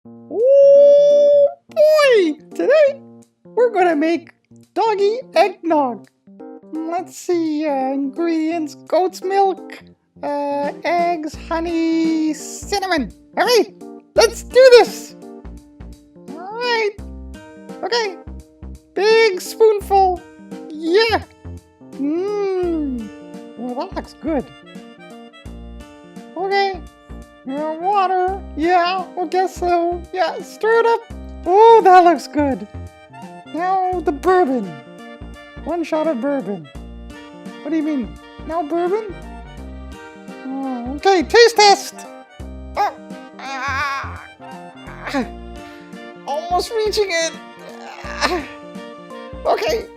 Oh boy! Today we're gonna make doggy eggnog. Let's see, ingredients: goat's milk, eggs, honey, cinnamon. All right, let's do this. All right. Okay. Big spoonful. Yeah. Mmm. Well, that looks good. Okay. Water. Yeah, I guess so. Yeah, stir it up. Oh, that looks good. Now the bourbon. One shot of bourbon. What do you mean? Now bourbon? Oh, okay, taste test. Oh. Almost reaching it. Okay.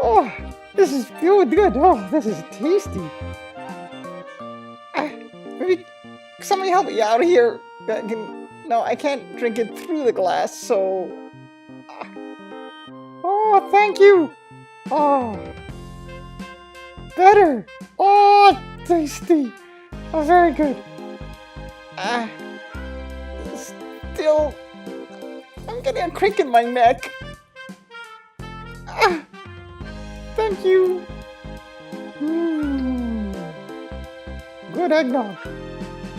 Oh, this is good. Oh, this is tasty. Maybe somebody help me out here. No, I can't drink it through the glass, so... Oh, thank you. Oh, better. Oh, tasty. Oh, very good. Still, I'm getting a crick in my neck. Thank you. Good eggnog.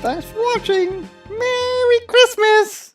Thanks for watching. Merry Christmas.